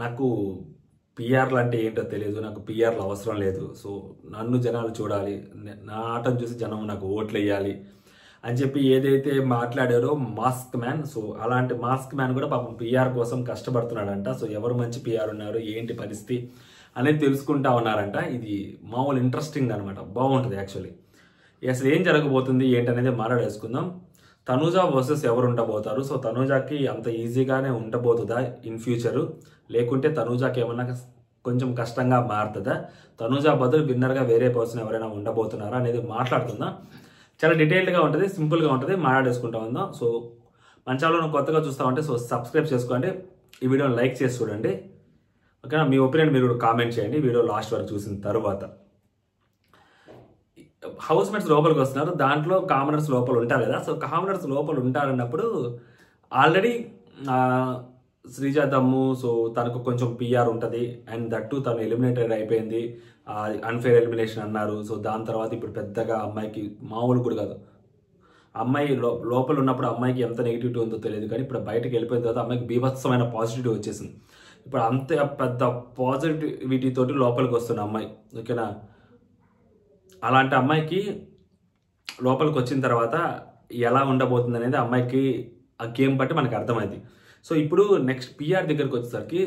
నాకు పిఆర్లు అంటే ఏంటో తెలియదు, నాకు పిఆర్లు అవసరం లేదు. సో నన్ను జనాలు చూడాలి, నా ఆటను చూసి జనం నాకు ఓట్లు వేయాలి అని చెప్పి ఏదైతే మాట్లాడారో మాస్క్ మ్యాన్, సో అలాంటి మాస్క్ మ్యాన్ కూడా పాపం పిఆర్ కోసం కష్టపడుతున్నాడంట. సో ఎవరు మంచి పిఆర్ ఉన్నారు, ఏంటి పరిస్థితి అనేది తెలుసుకుంటా ఉన్నారంట. ఇది మామూలు ఇంట్రెస్టింగ్ అనమాట, బాగుంటుంది యాక్చువల్లీ. అసలు ఏం జరగబోతుంది ఏంటనేది మాట్లాడేసుకుందాం. తనూజా వర్సెస్ ఎవరు ఉండబోతారు? సో తనూజాకి అంత ఈజీగానే ఉండబోతుందా ఇన్ ఫ్యూచరు, లేకుంటే తనూజాకి ఏమన్నా కొంచెం కష్టంగా మారుతుందా, తనూజా బదులు విన్నర్గా వేరే పర్సన్ ఎవరైనా ఉండబోతున్నారా అనేది మాట్లాడుకుందాం. చాలా డీటెయిల్డ్గా ఉంటుంది, సింపుల్గా ఉంటుంది, మాట్లాడేసుకుంటా ఉందాం. సో మన ఛానల్ కొత్తగా చూస్తామంటే సో సబ్స్క్రైబ్ చేసుకోండి, ఈ వీడియోని లైక్ చేసి చూడండి, ఓకేనా? మీ ఒపీనియన్ మీరు కూడా కామెంట్ చేయండి వీడియో లాస్ట్ వరకు చూసిన తర్వాత. హౌస్ మేట్స్ లోపలికి వస్తున్నారు, దాంట్లో కామనర్స్ లోపల ఉంటారు కదా. సో కామనర్స్ లోపల ఉంటారన్నప్పుడు ఆల్రెడీ శ్రీజ దమ్ము, సో తనకు కొంచెం పిఆర్ ఉంటుంది, అండ్ దట్టు తను ఎలిమినేటెడ్ అయిపోయింది, అన్ఫేర్ ఎలిమినేషన్ అన్నారు. సో దాని తర్వాత ఇప్పుడు పెద్దగా అమ్మాయికి మామూలు కూడా కాదు, అమ్మాయి లోపల ఉన్నప్పుడు అమ్మాయికి ఎంత నెగిటివిటీ ఉందో తెలియదు, కానీ ఇప్పుడు బయటకు వెళ్ళిపోయిన తర్వాత అమ్మాయికి బీభత్సమైన పాజిటివిటీ వచ్చేసింది. ఇప్పుడు అంత పెద్ద పాజిటివిటీ తోటి లోపలికి వస్తున్న అమ్మాయి, ఓకేనా? అలాంటి అమ్మాయికి లోపలికి వచ్చిన తర్వాత ఎలా ఉండబోతుంది అనేది అమ్మాయికి ఆ గేమ్ బట్టి మనకు అర్థమైంది. సో ఇప్పుడు నెక్స్ట్ పిఆర్ దగ్గరికి వచ్చేసరికి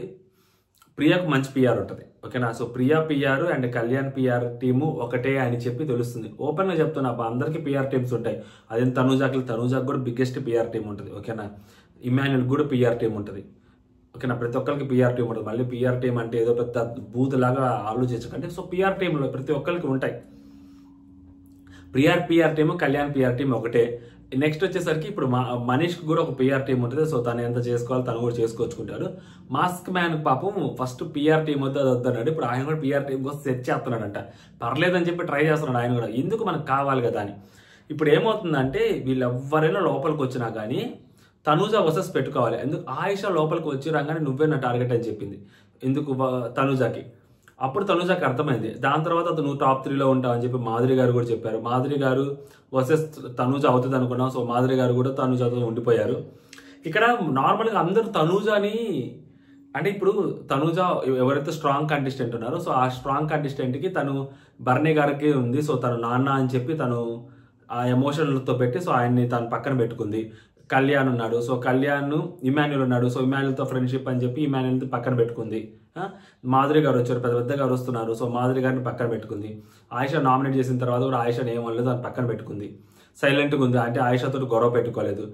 ప్రియాకు మంచి పిఆర్ ఉంటుంది, ఓకేనా? So Priya PR and Kalyan PR team ఒకటే అని చెప్పి తెలుస్తుంది. ఓపెన్గా చెప్తున్నా, అందరికీ పిఆర్ టీమ్స్ ఉంటాయి. అదే తనూజాకి కూడా బిగ్గెస్ట్ పిఆర్ టీం ఉంటుంది, ఓకేనా? ఇమాన్యుల్ కూడా పిఆర్ టీం ఉంటుంది, ఓకేనా? ప్రతి ఒక్కరికి పిఆర్ టీం ఉంటుంది. మళ్ళీ పిఆర్ టీం అంటే ఏదో పెద్ద బూతులాగా ఆలోచించకండి. సో పిఆర్ టీంలో ప్రతి ఒక్కరికి ఉంటాయి. PR team, Kalyan PR team ఒకటే. నెక్స్ట్ వచ్చేసరికి ఇప్పుడు మనీష్కి కూడా ఒక పిఆర్ టీం ఉంటుంది. సో తను ఎంత చేసుకోవాలి తను కూడా చేసుకొచ్చుకుంటాడు. మాస్క్ మ్యాన్ పాపం ఫస్ట్ పిఆర్ టీం వద్దన్నాడు, ఇప్పుడు ఆయన కూడా పిఆర్ టీం కోసం సెట్ చేస్తున్నాడంట. పర్లేదని చెప్పి ట్రై చేస్తున్నాడు ఆయన కూడా, ఎందుకు మనకు కావాలి కదా అని. ఇప్పుడు ఏమవుతుందంటే వీళ్ళు ఎవరైనా లోపలికి వచ్చినా కానీ తనూజా వర్సెస్ పెట్టుకోవాలి. ఎందుకు ఆయిషా లోపలికి వచ్చి రాగానే నువ్వే నా టార్గెట్ అని చెప్పింది, ఎందుకు తనూజాకి. అప్పుడు తనూజాకి అర్థమైంది. దాని తర్వాత నువ్వు టాప్ 3లో ఉంటావు అని చెప్పి మాధురి గారు కూడా చెప్పారు. మాధురి గారు వర్సెస్ తనూజా అవుతుంది అనుకున్నాం. సో మాధురి గారు కూడా తనూజాతో ఉండిపోయారు. ఇక్కడ నార్మల్గా అందరూ తనూజాని అంటే ఇప్పుడు తనూజా ఎవరైతే స్ట్రాంగ్ కంటెస్టెంట్ ఉన్నారో సో ఆ స్ట్రాంగ్ కంటెస్టెంట్కి తను బర్నీ గారికి ఉంది. సో తను నాన్న అని చెప్పి తను ఆ ఎమోషన్లతో పెట్టి సో ఆయన్ని తను పక్కన పెట్టుకుంది. కళ్యాణ్ ఉన్నాడు, సో కళ్యాణ్ ఇమాన్యుల్ ఉన్నాడు, సో ఇమాన్యుల్తో ఫ్రెండ్షిప్ అని చెప్పి ఇమాన్యుల్తో పక్కన పెట్టుకుంది. మాధురి గారు వచ్చారు, పెద్ద గారు వస్తున్నారు, సో మాధురి గారిని పక్కన పెట్టుకుంది. ఆయిషా నామినేట్ చేసిన తర్వాత కూడా ఆయిషాని ఏమనలేదు, దాన్ని పక్కన పెట్టుకుంది, సైలెంట్గా ఉంది. అంటే ఆయిషాతో గొడవ పెట్టుకోలేదు.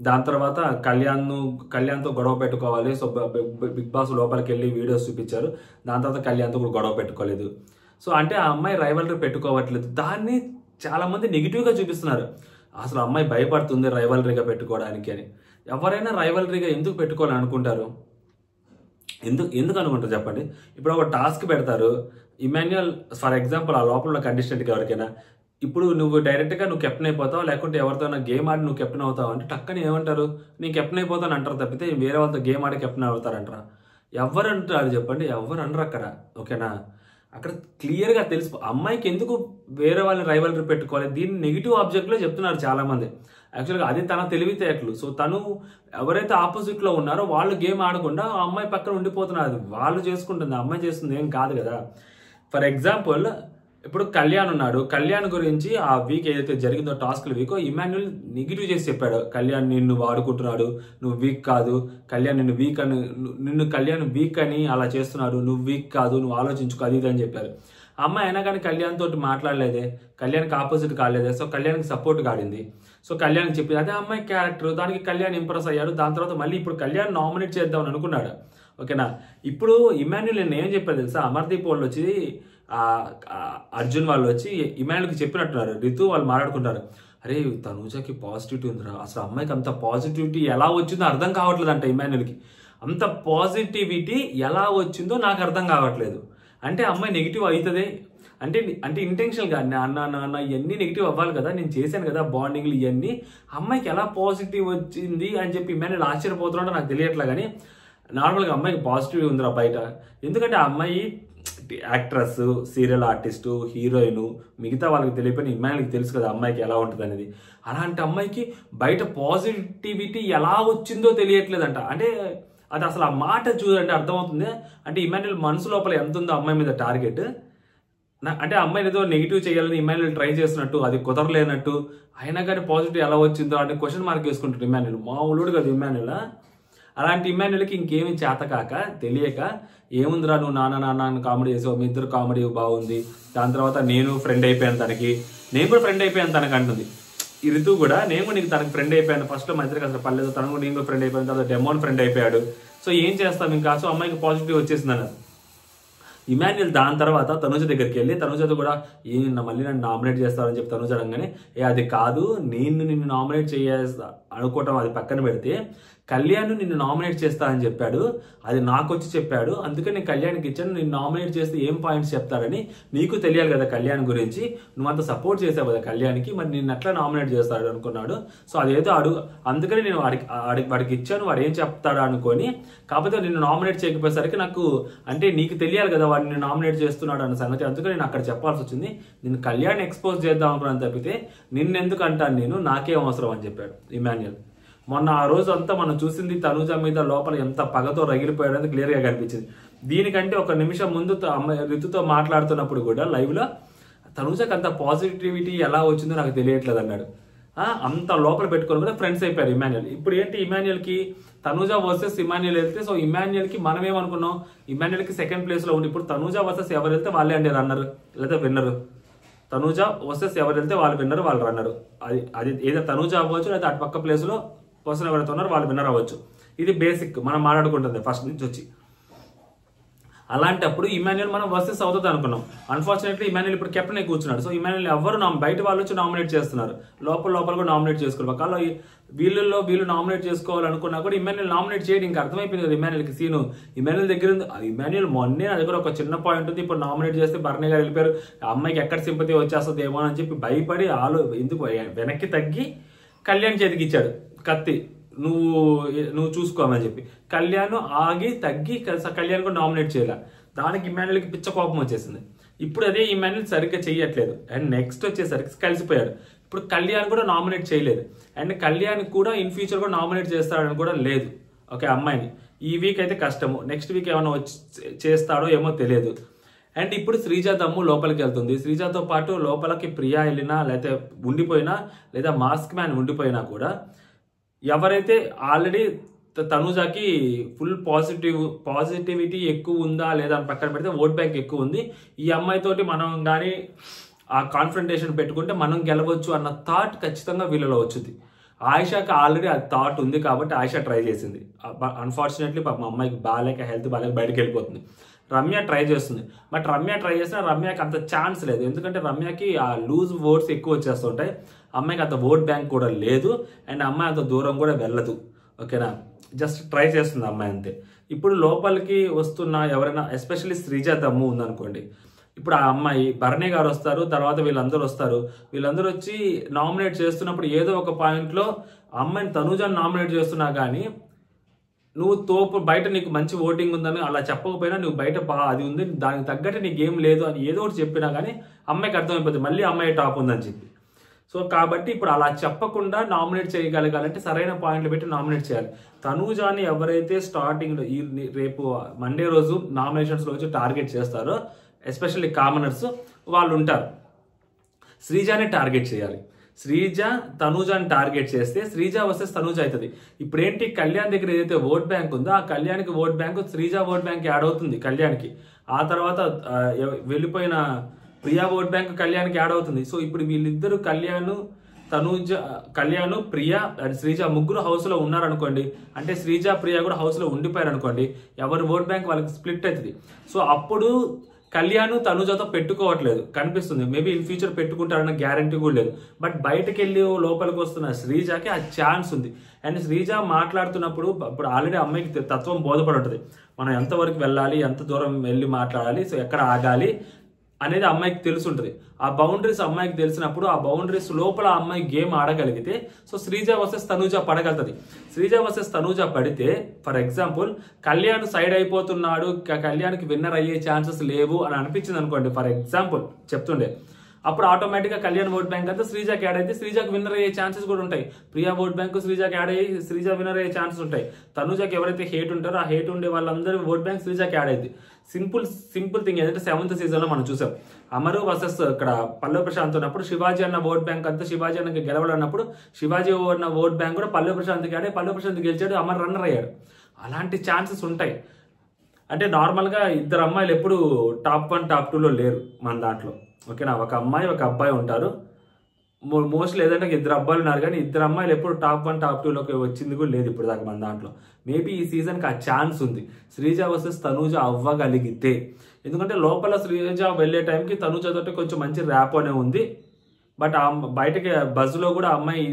దాని తర్వాత కళ్యాణ్తో గొడవ పెట్టుకోవాలి. సో బిగ్ బాస్ లోపలికి వెళ్ళి వీడియోస్ చూపించారు. దాని తర్వాత కళ్యాణ్తో కూడా గొడవ పెట్టుకోలేదు. సో అంటే ఆ అమ్మాయి రైవల్రీ పెట్టుకోవట్లేదు. దాన్ని చాలా మంది నెగిటివ్గా చూపిస్తున్నారు. అసలు అమ్మాయి భయపడుతుంది రైవల్రీగా పెట్టుకోవడానికి అని. ఎవరైనా రైవల్రీగా ఎందుకు పెట్టుకోవాలని అనుకుంటారు? ఎందుకు అనుకుంటారు చెప్పండి? ఇప్పుడు ఒక టాస్క్ పెడతారు, ఇమాన్యుయల్ ఫర్ ఎగ్జాంపుల్ ఆ లోపల ఉన్న కంటెస్టెంట్కి ఎవరికైనా ఇప్పుడు నువ్వు డైరెక్ట్గా నువ్వు కెప్టెన్ అయిపోతావు, లేకుంటే ఎవరితో గేమ్ ఆడి నువ్వు కెప్టెన్ అవుతావు అంటే టక్కని ఏమంటారు? నేను కెప్టెన్ అయిపోతాను అంటారు తప్పితే వేరే వాళ్ళతో గేమ్ ఆడి కెప్టెన్ అవుతారంటారా? ఎవరు అంటారు చెప్పండి? ఎవరు అనరు అక్కడ, ఓకేనా? అక్కడ క్లియర్గా తెలిసి అమ్మాయికి ఎందుకు వేరే వాళ్ళని రైవల్రీ పెట్టుకోవాలి, దీన్ని నెగిటివ్ ఆబ్జెక్ట్లో చెప్తున్నారు చాలామంది. యాక్చువల్గా అది తన తెలివితేటలు. సో తను ఎవరైతే ఆపోజిట్లో ఉన్నారో వాళ్ళు గేమ్ ఆడకుండా ఆ అమ్మాయి పక్కన ఉండిపోతున్నారు. వాళ్ళు చేసుకుంటుంది, ఆ అమ్మాయి చేస్తుంది ఏం కాదు కదా. ఫర్ ఎగ్జాంపుల్ ఇప్పుడు కళ్యాణ్ ఉన్నాడు, కళ్యాణ్ గురించి ఆ వీక్ ఏదైతే జరిగిందో టాస్క్ల వీక్ ఇమాన్యుల్ నెగిటివ్ చేసి చెప్పాడు. కళ్యాణ్ నిన్ను వాడుకుంటున్నాడు, నువ్వు వీక్ కాదు, కళ్యాణ్ కళ్యాణ్ వీక్ అని అలా చేస్తున్నాడు, నువ్వు వీక్ కాదు, నువ్వు ఆలోచించుకో అది ఇది అని చెప్పారు. అమ్మాయి అయినా కానీ కళ్యాణ్ తోటి మాట్లాడలేదే, కళ్యాణ్కి ఆపోజిట్ కాలేదే. సో కళ్యాణ్కి సపోర్ట్ కాడింది. సో కళ్యాణ్కి చెప్పింది, అదే అమ్మాయి క్యారెక్టర్, దానికి కళ్యాణ్ ఇంప్రెస్ అయ్యాడు. దాని తర్వాత మళ్ళీ ఇప్పుడు కళ్యాణ్ నామినేట్ చేద్దామని అనుకున్నాడు, ఓకేనా? ఇప్పుడు ఇమాన్యుల్ నేను ఏం చెప్పాను తెలుసా? అమర్దీప్ వాళ్ళు వచ్చి అర్జున్ వాళ్ళు వచ్చి ఇమాన్యుల్కి చెప్పినట్టున్నారు, రితు వాళ్ళు మాట్లాడుకుంటారు, అరే తనూజాకి పాజిటివిటీ ఉందిరా, అసలు అమ్మాయికి అంత పాజిటివిటీ ఎలా వచ్చిందో అర్థం కావట్లేదు అంట. ఇమాన్యుల్కి అంత పాజిటివిటీ ఎలా వచ్చిందో నాకు అర్థం కావట్లేదు. అంటే అమ్మాయి నెగిటివ్ అవుతుంది అంటే ఇంటెన్షనల్గా నాన్న ఇవన్నీ నెగిటివ్ అవ్వాలి కదా, నేను చేశాను కదా బాండింగ్లు ఇవన్నీ, అమ్మాయికి ఎలా పాజిటివ్ వచ్చింది అని చెప్పి ఇమాన్యుల్ ఆశ్చర్యపోతున్నాడో నాకు తెలియట్లే. కానీ నార్మల్గా అమ్మాయికి పాజిటివ్ ఉందిరా బయట. ఎందుకంటే ఆ అమ్మాయి యాక్ట్రెస్, సీరియల్ ఆర్టిస్టు, హీరోయిన్, మిగతా వాళ్ళకి తెలియకపోయినా ఇమాన్యుల్కి తెలుసు కదా అమ్మాయికి ఎలా ఉంటుంది అనేది. అలాంటి అమ్మాయికి బయట పాజిటివిటీ ఎలా వచ్చిందో తెలియట్లేదంట. అంటే అది అసలు ఆ మాట చూడండి అర్థమవుతుంది. అంటే ఇమాన్యుల్ మనసు లోపల ఎంత ఉందో అమ్మాయి మీద టార్గెట్. అంటే అమ్మాయిని ఏదో నెగిటివ్ చేయాలని ఇమాన్యుల్ ట్రై చేసినట్టు, అది కుదరలేనట్టు, అయినా కానీ పాజిటివ్ ఎలా వచ్చిందో అంటే క్వశ్చన్ మార్క్ వేసుకుంటాడు ఇమాన్యుల్. మామూలుడు కదా ఇమాన్యుల్. అలాంటి ఇమాన్యుల్కి ఇంకేమి చేతకాక తెలియక, ఏముందిరా నువ్వు నాన్న కామెడీ చేసావు, మీ ఇద్దరు కామెడీ బాగుంది, దాని తర్వాత నేను ఫ్రెండ్ అయిపోయాను తనకి, నేను కూడా ఫ్రెండ్ అయిపోయాను తనకు అంటుంది. ఈ ఋతువు కూడా నేను కూడా నీకు తనకు ఫ్రెండ్ అయిపోయాను, ఫస్ట్లో మా ఇద్దరికి అసలు పర్లేదు, తను కూడా నేను కూడా ఫ్రెండ్ అయిపోయాను, తర్వాత డెమోన్ ఫ్రెండ్ అయిపోయాడు, సో ఏం చేస్తాం ఇంకా, సో అమ్మాయికి పాజిటివ్ వచ్చేసింది అన్నారు. ఇమాన్యుల్ దాని తర్వాత తనుజ దగ్గరికి వెళ్ళి తనుజతో కూడా మళ్ళీ నన్ను నామినేట్ చేస్తారని చెప్పి తనుజ అనగానే, అది కాదు, నిన్ను నామినేట్ చేస్తా అనుకోవటం అది పక్కన పెడితే, కళ్యాణ్ నిన్ను నామినేట్ చేస్తా అని చెప్పాడు, అది నాకు వచ్చి చెప్పాడు, అందుకని నేను కళ్యాణ్కి ఇచ్చాను, నిన్ను నామినేట్ చేస్తే ఏం పాయింట్స్ చెప్తారని నీకు తెలియాలి కదా కళ్యాణ్ గురించి, నువ్వు అంత సపోర్ట్ చేసావు కదా కళ్యాణ్కి, మరి నిన్ను ఎట్లా నామినేట్ చేస్తాడు అనుకున్నాడు. సో అదేదో అందుకని నేను వాడికి ఇచ్చాను, వాడు ఏం చెప్తాడు అనుకొని, కాకపోతే నిన్ను నామినేట్ చేయకపోయేసరికి నాకు అంటే నీకు తెలియాలి కదా వాడు నిన్ను నామినేట్ చేస్తున్నాడు అన్న సంగతి, అందుకని నేను అక్కడ చెప్పాల్సి వచ్చింది, నేను కళ్యాణ్ ఎక్స్పోజ్ చేద్దాం అనుకున్నాను తప్పితే నిన్నెందుకు అంటాను నేను, నాకేం అవసరం అని చెప్పాడు ఇమాన్యుల్. మొన్న ఆ రోజు అంతా మనం చూసింది తనుజ మీద లోపల ఎంత పగతో రగిలిపోయాడని క్లియర్గా కనిపించింది. దీనికంటే ఒక నిమిషం ముందు ఋతుతో మాట్లాడుతున్నప్పుడు కూడా లైవ్లో తనుజకి అంత పాజిటివిటీ ఎలా వచ్చిందో నాకు తెలియట్లేదు అన్నాడు. అంత లోపల పెట్టుకొని కూడా ఫ్రెండ్స్ అయిపోయారు ఇమాన్యుల్. ఇప్పుడు ఏంటి ఇమాన్యుల్కి తనుజ వర్సెస్ ఇమాన్యుల్ వెళ్తే, సో ఇమాన్యుల్కి మనం ఏమనుకున్నాం, ఇమాన్యుల్కి సెకండ్ ప్లేస్లో ఉంది. ఇప్పుడు తనుజ వర్సెస్ ఎవరు వెళ్తే వాళ్ళే అండి రన్నరు లేదా విన్నరు, తనుజ వర్సెస్ ఎవరు వెళ్తే వాళ్ళు విన్నరు, వాళ్ళు రన్నరు. అది ఏదో తనుజ అవ్వచ్చు, లేదా అటు పక్క ప్లేస్లో పర్సన్ ఎవరైతే ఉన్నారో వాళ్ళు విన్నర్ అవ్వచ్చు. ఇది బేసిక్ మనం మాట్లాడుకుంటుంది ఫస్ట్ నుంచి వచ్చి. అలాంటప్పుడు ఇమాన్యుల్ మనం వర్సెస్ అవుతుంది అనుకున్నాం. అన్ఫార్చునేట్లీ ఇమాన్యుల్ ఇప్పుడు కెప్టెన్ కూర్చున్నాడు. సో ఇమాన్యుల్ ఎవరు బయట వాళ్ళు వచ్చి నామినేట్ చేస్తున్నారు, లోపల కూడా నామినేట్ చేసుకోవాలి. ఒకవేళ వీళ్ళు నామినేట్ చేసుకోవాలనుకున్నా కూడా ఇమాన్యుల్ నామినేట్ చేయడం ఇంకా అర్థమైపోయింది కదా ఇమాన్యుల్కి సీను. ఇమాన్యుల్ దగ్గర ఇమాన్యుల్ మొన్నే నా దగ్గర ఒక చిన్న పాయింట్ ఉంది, ఇప్పుడు నామినేట్ చేస్తే భరణి గారు వెళ్ళిపోయారు, అమ్మాయికి ఎక్కడ సింపతి వచ్చేస్తుంది ఏమో అని చెప్పి భయపడి ఎందుకు వెనక్కి తగ్గి కళ్యాణ్ చేతికి ఇచ్చాడు కత్తి, నువ్వు చూసుకోమని చెప్పి. కళ్యాణ్ ఆగి తగ్గి కళ్యాణ్ కూడా నామినేట్ చేయాల. దానికి ఇమాన్యుల్కి పిచ్చ కోపం వచ్చేసింది. ఇప్పుడు అదే ఇమాన్యుల్ సరిగ్గా చెయ్యట్లేదు. అండ్ నెక్స్ట్ వచ్చేసరికి కలిసిపోయారు. ఇప్పుడు కళ్యాణ్ కూడా నామినేట్ చేయలేదు. అండ్ కళ్యాణ్ కూడా ఇన్ ఫ్యూచర్ కూడా నామినేట్ చేస్తాడని కూడా లేదు. ఓకే, అమ్మాయిని ఈ వీక్ అయితే కష్టము, నెక్స్ట్ వీక్ ఏమైనా చేస్తాడో ఏమో తెలియదు. అండ్ ఇప్పుడు శ్రీజ దమ్ము లోపలికి వెళ్తుంది. శ్రీజతో పాటు లోపలికి ప్రియా వెళ్ళినా, లేకపోతే ఉండిపోయినా, లేదా మాస్క్ మ్యాన్ ఉండిపోయినా కూడా ఎవరైతే ఆల్రెడీ తనుజాకి ఫుల్ పాజిటివిటీ ఎక్కువ ఉందా లేదా అని పక్కన పెడితే ఓట్ బ్యాంక్ ఎక్కువ ఉంది, ఈ అమ్మాయితోటి మనం కానీ ఆ కాన్ఫ్రంటేషన్ పెట్టుకుంటే మనం గెలవచ్చు అన్న థాట్ ఖచ్చితంగా వీళ్ళలో వచ్చింది. ఆయిషాకి ఆల్రెడీ ఆ థాట్ ఉంది కాబట్టి ఆయిషా ట్రై చేసింది. అన్ఫార్చునేట్లీ పాపం అమ్మాయికి హెల్త్ బాగాలేక బయటకు వెళ్ళిపోతుంది. రమ్య ట్రై చేస్తుంది. బట్ రమ్య ట్రై చేసినా రమ్యకి అంత ఛాన్స్ లేదు, ఎందుకంటే రమ్యకి ఆ లూజ్ ఓట్స్ ఎక్కువ వచ్చేస్తుంటాయి, అమ్మాయికి అంత ఓట్ బ్యాంక్ కూడా లేదు, అండ్ అమ్మాయి అంత దూరం కూడా వెళ్ళదు. ఓకేనా, జస్ట్ ట్రై చేస్తుంది అమ్మాయి అంతే. ఇప్పుడు లోపలికి వస్తున్న ఎవరైనా ఎస్పెషల్లీ శ్రీజ దమ్ము ఉందనుకోండి, ఇప్పుడు ఆ అమ్మాయి భరణి గారు వస్తారు, తర్వాత వీళ్ళందరూ వస్తారు. వీళ్ళందరూ వచ్చి నామినేట్ చేస్తున్నప్పుడు ఏదో ఒక పాయింట్లో అమ్మాయిని తనుజాని నామినేట్ చేస్తున్నా కానీ నువ్వు బయట నీకు మంచి ఓటింగ్ ఉందని అలా చెప్పకపోయినా, నువ్వు బయట అది ఉంది దానికి తగ్గట్టు నీ గేమ్ లేదు అని ఏదో ఒకటి చెప్పినా కానీ అమ్మాయికి అర్థమైపోతుంది మళ్ళీ అమ్మాయి టాప్ ఉందని చెప్పి. సో కాబట్టి ఇప్పుడు అలా చెప్పకుండా నామినేట్ చేయగలగాలంటే సరైన పాయింట్లు పెట్టి నామినేట్ చేయాలి. తనూజాని ఎవరైతే స్టార్టింగ్లో రేపు మండే రోజు నామినేషన్స్లో వచ్చి టార్గెట్ చేస్తారో, ఎస్పెషల్లీ కామనర్స్ వాళ్ళు ఉంటారు, శ్రీజాని టార్గెట్ చేయాలి. శ్రీజ తనూజాని టార్గెట్ చేస్తే శ్రీజ వర్సెస్ తనూజ అవుతుంది. ఇప్పుడు ఏంటి, కళ్యాణ్ దగ్గర ఏదైతే ఓట్ బ్యాంక్ ఉందో ఆ కళ్యాణ్కి vote bank Sreeja vote bank add అవుతుంది కళ్యాణ్కి. ఆ తర్వాత వెళ్ళిపోయిన ప్రియా ఓట్ బ్యాంక్ కళ్యాణ్కి యాడ్ అవుతుంది. సో ఇప్పుడు వీళ్ళిద్దరు కళ్యాణ్ ప్రియా అండ్ శ్రీజ ముగ్గురు హౌస్లో ఉన్నారనుకోండి, అంటే శ్రీజ ప్రియా కూడా హౌస్లో ఉండిపోయారు అనుకోండి, ఎవరి ఓట్ బ్యాంక్ వాళ్ళకి స్ప్లిట్ అవుతుంది. సో అప్పుడు కళ్యాణ్ తనుజతో పెట్టుకోవట్లేదు కనిపిస్తుంది, మేబీ ఇన్ ఫ్యూచర్ పెట్టుకుంటారన్న గ్యారంటీ కూడా లేదు. బట్ బయటకు వెళ్ళి లోపలికి వస్తున్న శ్రీజకి ఆ ఛాన్స్ ఉంది. అండ్ శ్రీజ మాట్లాడుతున్నప్పుడు ఇప్పుడు ఆల్రెడీ అమ్మాయికి తత్వం బోధపడి ఉంటుంది, మనం ఎంతవరకు వెళ్ళాలి, ఎంత దూరం వెళ్ళి మాట్లాడాలి, సో ఎక్కడ ఆగాలి అనేది అమ్మాయికి తెలుసుంటుంది. ఆ బౌండరీస్ అమ్మాయికి తెలిసినప్పుడు ఆ బౌండరీస్ లోపల అమ్మాయి గేమ్ ఆడగలిగితే సో శ్రీజ వర్సెస్ తనూజ పడగలుగుతుంది. శ్రీజ వర్సెస్ తనూజ పడితే ఫర్ ఎగ్జాంపుల్ కళ్యాణ్ సైడ్ అయిపోతున్నాడు, కళ్యాణ్కి విన్నర్ అయ్యే ఛాన్సెస్ లేవు అని అనిపించింది అనుకోండి, ఫర్ ఎగ్జాంపుల్ చెప్తుండే అప్పుడు ఆటోమేటిక్గా కళ్యాణ్ ఓట్ బ్యాంక్ అంతా శ్రీజాకి యాడ్ అయితే శ్రీజాకి విన్నర్ అయ్యే ఛాన్సెస్ కూడా ఉంటాయి. ప్రియా ఓట్ బ్యాంక్ శ్రీజాకి యాడ్ అయ్యి శ్రీజ విన్నర్ అయ్యే ఛాన్సెస్ ఉంటాయి. తనుజాకి ఎవరైతే హేట్ ఉంటారో ఆ హేట్ ఉండే వాళ్ళందరూ ఓట్ బ్యాంక్ శ్రీజాకి యాడ్ అయింది. సింపుల్ థింగ్ ఏంటంటే 7th సీజన్ లో మనం చూసాం అమరు వర్సెస్ ఇక్కడ పల్లవి ప్రశాంత్ ఉన్నప్పుడు శివాజీ అన్న ఓట్ బ్యాంక్ అంతా శివాజీ అన్నకి గెలవడన్నప్పుడు శివాజీ అన్న ఓట్ బ్యాంక్ కూడా పల్లవి ప్రశాంత్కి ఆడే పల్లవి ప్రశాంత్ గెలిచాడు, అమర్ రన్నర్ అయ్యాడు. అలాంటి ఛాన్సెస్ ఉంటాయి. అంటే నార్మల్గా ఇద్దరు అమ్మాయిలు ఎప్పుడు టాప్ 1 టాప్ 2లో లేరు మన దాంట్లో. ఓకేనా, ఒక అమ్మాయి ఒక అబ్బాయి ఉంటారు మోస్ట్లీ. ఏదంటే ఇద్దరు అబ్బాయిలు ఉన్నారు కానీ ఇద్దరు అమ్మాయిలు ఎప్పుడు టాప్ 1 టాప్ 2లోకి వచ్చింది కూడా లేదు ఇప్పుడు దాకా మన దాంట్లో. మేబీ ఈ సీజన్కి ఆ ఛాన్స్ ఉంది శ్రీజ వర్సెస్ తనూజ అవ్వగలిగితే. ఎందుకంటే లోపల శ్రీజ వెళ్ళే టైంకి తనూజతో కొంచెం మంచి ర్యాప్ అనే ఉంది. బట్ బయటకి బజ్లో కూడా అమ్మాయి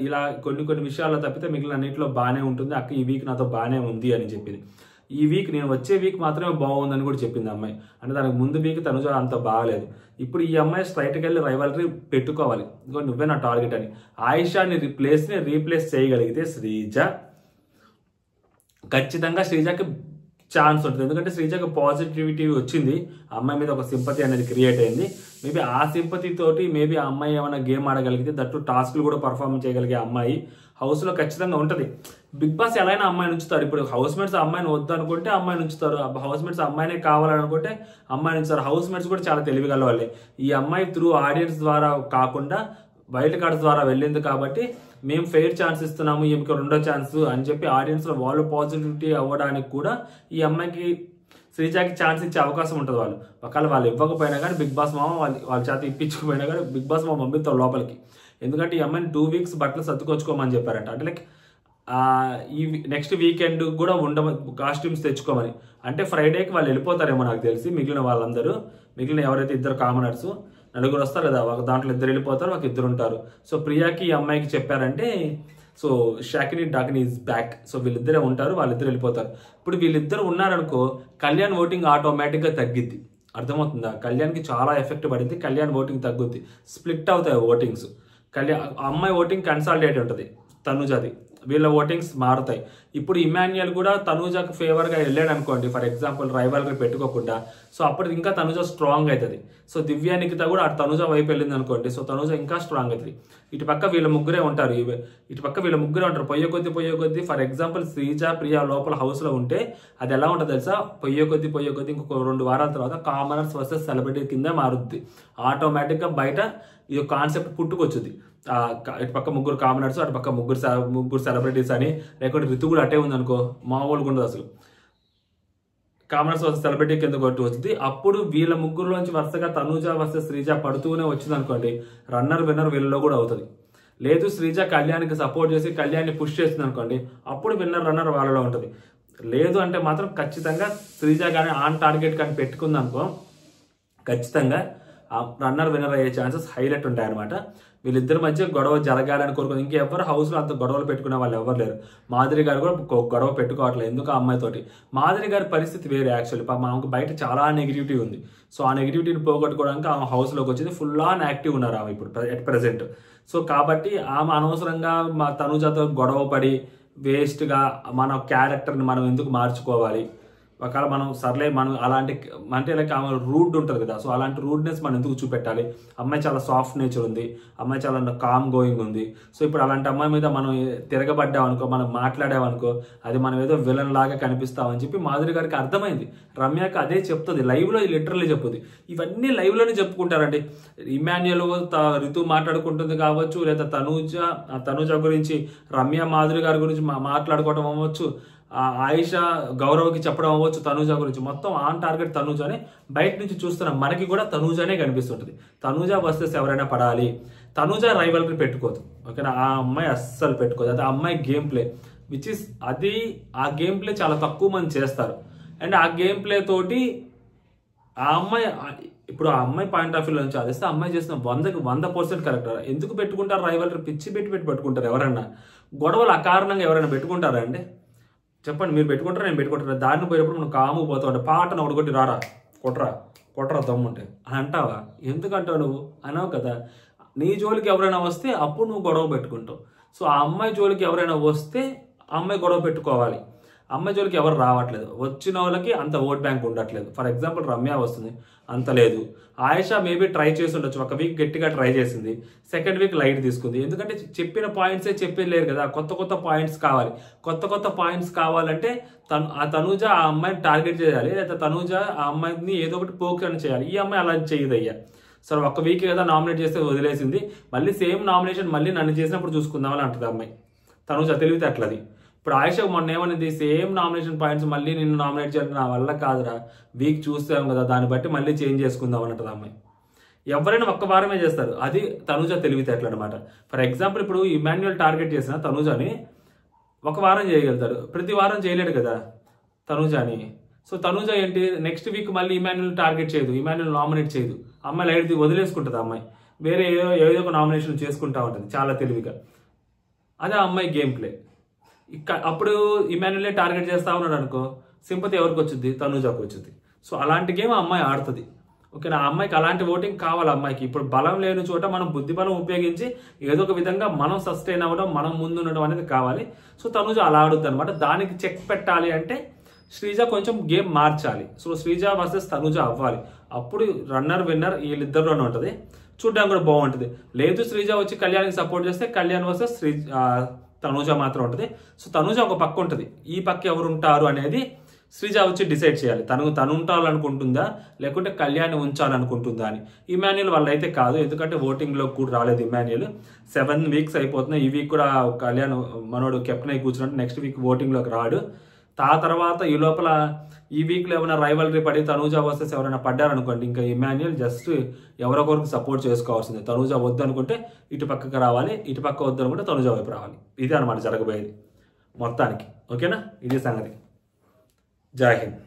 ఇలా కొన్ని విషయాల్లో తప్పితే మిగిలిన అన్నింటిలో బాగానే ఉంటుంది. అక్క ఈ వీక్ నాతో బాగానే ఉంది అని చెప్పింది. ఈ వీక్ నేను వచ్చే వీక్ మాత్రమే బాగుందని కూడా చెప్పింది అమ్మాయి. అంటే దానికి ముందు వీక్ తనుజ అంత బాగలేదు. ఇప్పుడు ఈ అమ్మాయి స్ట్రైట్కి వెళ్ళి రైవల్రీ పెట్టుకోవాలి, ఇంకో నువ్వే నా టార్గెట్ అని. ఆయిషాని రీప్లేస్ చేయగలిగితే శ్రీజ ఖచ్చితంగా శ్రీజకి ఛాన్స్ ఉంటుంది. ఎందుకంటే శ్రీజకి పాజిటివిటీ వచ్చింది, అమ్మాయి మీద ఒక సింపతి అనేది క్రియేట్ అయింది. మేబీ ఆ సింపతి తోటి మేబీ ఆ అమ్మాయి ఏమైనా గేమ్ ఆడగలిగితే దట్టు టాస్క్లు కూడా పర్ఫార్మ్ చేయగలిగే అమ్మాయి హౌస్లో ఖచ్చితంగా ఉంటుంది. బిగ్ బాస్ ఎలా అయినా అమ్మాయిని ఉంచుతారు. ఇప్పుడు హౌస్ మేట్స్ అమ్మాయిని వద్దనుకుంటే అమ్మాయిని ఉంచుతారు, హౌస్ మేట్స్ అమ్మాయినే కావాలనుకుంటే అమ్మాయిని ఉంచుతారు. హౌస్ మేట్స్ కూడా చాలా తెలివిగల వాళ్ళే. ఈ అమ్మాయి త్రూ ఆడియన్స్ ద్వారా కాకుండా వైల్డ్ కార్డ్స్ ద్వారా వెళ్ళింది కాబట్టి మేము ఫెయిర్ ఛాన్స్ ఇస్తున్నాము, ఈమెకి రెండో ఛాన్స్ అని చెప్పి ఆడియన్స్లో వాళ్ళు పాజిటివిటీ అవ్వడానికి కూడా ఈ అమ్మాయికి శ్రీజాకి ఛాన్స్ ఇచ్చే అవకాశం ఉంటుంది. ఒకవేళ వాళ్ళు ఇవ్వకపోయినా కానీ బిగ్ బాస్ మామ వాళ్ళ చేత ఇప్పించకపోయినా కానీ బిగ్ బాస్ మామ పంపిస్తారు లోపలికి. ఎందుకంటే ఈ అమ్మాయిని 2 weeks బట్టలు సర్దుకొచ్చుకోమని చెప్పారంట. అంటే లైక్ ఈ నెక్స్ట్ వీకెండ్ కూడా కాస్ట్యూమ్స్ తెచ్చుకోమని. అంటే ఫ్రైడేకి వాళ్ళు వెళ్ళిపోతారేమో నాకు తెలిసి. మిగిలిన ఎవరైతే ఇద్దరు కామనర్స్ 4 వస్తారు కదా, ఒక దాంట్లో 2 వెళ్ళిపోతారు, ఒక 2 ఉంటారు. సో ప్రియాకి ఈ అమ్మాయికి చెప్పారంటే so Shakini Dakini is back. So వీళ్ళిద్దరే ఉంటారు, వాళ్ళిద్దరు వెళ్ళిపోతారు. ఇప్పుడు వీళ్ళిద్దరు ఉన్నారనుకో కళ్యాణ్ ఓటింగ్ ఆటోమేటిక్గా తగ్గిద్ది. అర్థమవుతుందా? కళ్యాణ్కి చాలా ఎఫెక్ట్ పడింది, కళ్యాణ్ ఓటింగ్ తగ్గుద్ది, స్ప్లిట్ అవుతాయి ఓటింగ్స్. అమ్మాయి ఓటింగ్ కన్సాలిడేట్ ఉంటుంది, తనుజాది వీళ్ళ ఓటింగ్స్ మారుతాయి. ఇప్పుడు ఇమాన్యుయల్ కూడా తనూజాకి ఫేవర్గా వెళ్ళాడు అనుకోండి, ఫర్ ఎగ్జాంపుల్ రైవల్గా పెట్టుకోకుండా, సో అప్పుడు ఇంకా తనూజ స్ట్రాంగ్ అవుతుంది. సో దివ్య నిఖిత కూడా తనూజ వైపు వెళ్ళింది అనుకోండి, సో తనూజ ఇంకా స్ట్రాంగ్ అవుతుంది. ఇటు పక్క వీళ్ళ ముగ్గురే ఉంటారు, పొయ్యే కొద్ది ఫర్ ఎగ్జాంపుల్ శ్రీజ ప్రియా లోపల హౌస్లో ఉంటే అది ఎలా ఉంటుంది తెలుసా? పొయ్యే కొద్ది ఇంకొక 2 వారాల తర్వాత కామనర్స్ వర్సెస్ సెలబ్రిటీ కింద మారుద్ది. ఆటోమేటిక్గా బయట ఈ కాన్సెప్ట్ పుట్టుకొచ్చుద్ది. ఇటు పక్క 3 కామనర్స్, అటు పక్క 3 సెలబ్రిటీస్ అని, లేకపోతే రితు కూడా అటే ఉందనుకో మామూలుగా ఉండదు అసలు. కామనర్స్ వర్సెస్ సెలబ్రిటీ కింద కొట్టి వచ్చింది. అప్పుడు వీళ్ళ ముగ్గురులోంచి వరుసగా తనూజ వర్సెస్ శ్రీజ పడుతూనే వచ్చింది అనుకోండి, రన్నర్ విన్నర్ వీళ్ళలో కూడా అవుతుంది. లేదు శ్రీజ కళ్యాణ్కి సపోర్ట్ చేసి కళ్యాణ్ని పుష్ చేస్తుంది అనుకోండి, అప్పుడు విన్నర్ రన్నర్ వాళ్ళలో ఉంటుంది. లేదు అంటే మాత్రం ఖచ్చితంగా శ్రీజ కానీ ఆన్ టార్గెట్ కానీ పెట్టుకుంది అనుకో, ఖచ్చితంగా రన్నర్ విన్నర్ అయ్యే ఛాన్సెస్ హైలైట్ ఉంటాయి అనమాట. వీళ్ళిద్దరి మధ్య గొడవ జరగాలని కోరుకుంది. ఇంకెవ్వరు హౌస్లో అంత గొడవలు పెట్టుకునే వాళ్ళు ఎవరు లేరు. మాధురి గారు కూడా గొడవ పెట్టుకోవట్లేదు ఎందుకు ఆ అమ్మాయితోటి. మాధురి గారి పరిస్థితి వేరే యాక్చువల్లీ, ఆమెకు బయట చాలా నెగిటివిటీ ఉంది. సో ఆ నెగిటివిటీని పోగొట్టుకోవడానికి ఆమె హౌస్లోకి వచ్చింది, ఫుల్ ఆన్ యాక్టివ్ ఉన్నారు ఆమె ఇప్పుడు ఎట్ ప్రెసెంట్. సో కాబట్టి ఆమె అనవసరంగా మా తనుజాతో గొడవ పడి వేస్ట్గా మన క్యారెక్టర్ని మనం ఎందుకు మార్చుకోవాలి. ఒకవేళ మనం సర్లే మనం అలాంటి అంటే లైక్ ఆమె రూడ్ ఉంటుంది కదా, సో అలాంటి రూడ్నెస్ మనం ఎందుకు చూపెట్టాలి. అమ్మాయి చాలా సాఫ్ట్ నేచర్ ఉంది, అమ్మాయి చాలా కామ్ గోయింగ్ ఉంది. సో ఇప్పుడు అలాంటి అమ్మాయి మీద మనం తిరగబడ్డామనుకో, మనం మాట్లాడామనుకో, అది మనం ఏదో విలన్ లాగా కనిపిస్తామని చెప్పి మాధురి గారికి అర్థమైంది. రమ్యకి అదే చెప్తుంది లైవ్లో, లిటరల్లీ చెప్పుద్ది. ఇవన్నీ లైవ్లోనే చెప్పుకుంటారండి. ఇమాన్యుయల్ రితు మాట్లాడుకుంటుంది కావచ్చు, లేదా తనూజ గురించి రమ్య మాధురి గారి గురించి మాట్లాడుకోవడం అవ్వచ్చు, ఆయిషా గౌరవ్కి చెప్పడం అవ్వచ్చు, తనూజ గురించి మొత్తం ఆన్ టార్గెట్ తనూజనే. బయట నుంచి చూస్తున్నాం మనకి కూడా తనూజనే కనిపిస్తుంటుంది. తనూజ వర్సెస్ ఎవరైనా పడాలి, తనూజ రైవల్కి పెట్టుకోదు. ఓకేనా, ఆ అమ్మాయి అస్సలు పెట్టుకోదు. అది ఆ అమ్మాయి గేమ్ ప్లే విచ్ ఇస్ ఆ గేమ్ ప్లే చాలా తక్కువ మంది చేస్తారు. అండ్ ఆ గేమ్ ప్లే తోటి ఆ అమ్మాయి ఇప్పుడు ఆ అమ్మాయి పాయింట్ ఆఫ్ వ్యూ నుంచి ఆలోచిస్తే అమ్మాయి చేసిన 100% కరెక్ట్. ఎందుకు పెట్టుకుంటారు రైవల్రీ? పిచ్చి పెట్టి పెట్టుకుంటారు ఎవరన్నా. గొడవలు అకారణంగా ఎవరైనా పెట్టుకుంటారా అండి? చెప్పండి, మీరు పెట్టుకుంటారా, నేను పెట్టుకుంటారా? దారిని పోయేటప్పుడు మనం కాముకు పోతావు అంటే పాటను ఒకటి రారా కొట్టరా దమ్ముంటే అని అంటావా? ఎందుకంటావు నువ్వు? అనవు కదా. నీ జోలికి ఎవరైనా వస్తే అప్పుడు నువ్వు గొడవ పెట్టుకుంటావు. సో ఆ అమ్మాయి జోలికి ఎవరైనా వస్తే ఆ అమ్మాయి గొడవ పెట్టుకోవాలి. అమ్మాయి జోలికి ఎవరు రావట్లేదు. వచ్చిన వాళ్ళకి అంత ఓట్ బ్యాంక్ ఉండట్లేదు. ఫర్ ఎగ్జాంపుల్ రమ్య వస్తుంది, అంత లేదు. ఆయేషా మేబీ ట్రై చేసి ఉండొచ్చు, ఒక వీక్ గట్టిగా ట్రై చేసింది, సెకండ్ వీక్ లైట్ తీసుకుంది. ఎందుకంటే చెప్పిన పాయింట్సే చెప్పలేరు కదా, కొత్త కొత్త పాయింట్స్ కావాలి. కొత్త కొత్త పాయింట్స్ కావాలంటే తనూజ ఆ అమ్మాయిని టార్గెట్ చేయాలి, లేదా తనూజ ఆ అమ్మాయిని ఏదో ఒకటి పోక్రని చేయాలి. ఈ అమ్మాయి అలా చేయదయ్యా. సరే ఒక వీక్ కదా నామినేట్ చేస్తే వదిలేసింది, మళ్ళీ సేమ్ నామినేషన్ మళ్ళీ నన్ను చేసినప్పుడు చూసుకుందామని అంటుంది అమ్మాయి. తనూజ తెలివితే అట్లది. ఇప్పుడు ఆయేషా మొన్న ఏమనింది, సేమ్ నామినేషన్ పాయింట్స్ మళ్ళీ నిన్ను నామినేట్ చేయడం నా వల్ల కాదురా, వీక్ చూస్తాం కదా, దాన్ని బట్టి మళ్ళీ చేంజ్ చేసుకుందాం అంటది అమ్మాయి. ఎవరైనా ఒక్క వారమే చేస్తారు, అది తనూజ తెలివితేటలు అనమాట. ఫర్ ఎగ్జాంపుల్ ఇప్పుడు ఇమాన్యుయల్ టార్గెట్ చేసిన తనూజని ఒక వారం చేయగలుగుతాడు, ప్రతి వారం చేయలేడు కదా తనూజని. సో తనూజ ఏంటి, నెక్స్ట్ వీక్ మళ్ళీ ఇమాన్యుయల్ టార్గెట్ చేయదు, ఇమాన్యుయల్ నామినేట్ చేయదు, అమ్మాయి లైట్ వదిలేసుకుంటుంది. అమ్మాయి వేరే ఏదో ఒక నామినేషన్ చేసుకుంటా ఉంటుంది చాలా తెలివిగా. అదే అమ్మాయి గేమ్ ప్లే. అప్పుడు ఇమాన్యుయలే టార్గెట్ చేస్తా ఉన్నాడు అనుకో, సింపతి ఎవరికి వచ్చింది, తనూజకు వచ్చింది. సో అలాంటి గేమ్ అమ్మాయి ఆడుతుంది. ఓకేనా, ఆ అమ్మాయికి అలాంటి ఓటింగ్ కావాలి. అమ్మాయికి ఇప్పుడు బలం లేని చోట మనం బుద్ధి బలం ఉపయోగించి ఏదో ఒక విధంగా మనం సస్టైన్ అవ్వడం, మనం ముందు ఉండడం అనేది కావాలి. సో తనూజ అలా ఆడుద్ది అనమాట. దానికి చెక్ పెట్టాలి అంటే శ్రీజ కొంచెం గేమ్ మార్చాలి. సో శ్రీజ వర్సెస్ తనూజ అవ్వాలి, అప్పుడు రన్నర్ విన్నర్ వీళ్ళిద్దరిలోనే ఉంటుంది, చూడడానికి కూడా బాగుంటుంది. లేదు శ్రీజ వచ్చి కళ్యాణ్కి సపోర్ట్ చేస్తే కళ్యాణ్ వర్సెస్ తనూజ మాత్రం ఉంటుంది. సో తనూజ ఒక పక్క ఉంటుంది, ఈ పక్క ఎవరు ఉంటారు అనేది శ్రీజ వచ్చి డిసైడ్ చేయాలి. తను ఉండాలనుకుంటుందా లేకుంటే కళ్యాణ్ ఉంచాలనుకుంటుందా అని. ఇమాన్యుయల్ వల్ల అయితే కాదు, ఎందుకంటే ఓటింగ్లో కూడా రాలేదు ఇమాన్యుయల్. 7 వీక్స్ అయిపోతున్నాయి. ఈ వీక్ కూడా కళ్యాణ్ మనోడు కెప్టెన్ అయి కూర్చున్నట్టు నెక్స్ట్ వీక్ ఓటింగ్లోకి రాడు. తర్వాత ఈ లోపల ఈ వీక్లో ఏమైనా రైవల్రీ పడి తనూజ వర్సెస్ ఎవరైనా పడ్డారనుకోండి, ఇంకా ఇమాన్యుయల్ జస్ట్ ఎవరొకరికి సపోర్ట్ చేసుకోవాల్సిందే. తనూజ వద్దనుకుంటే ఇటు పక్కకి రావాలి, ఇటు పక్క వద్దనుకుంటే తనూజ వైపు రావాలి. ఇదే అనమాట జరగబోయేది మొత్తానికి. ఓకేనా, ఇది సంగతి. జై హింద్.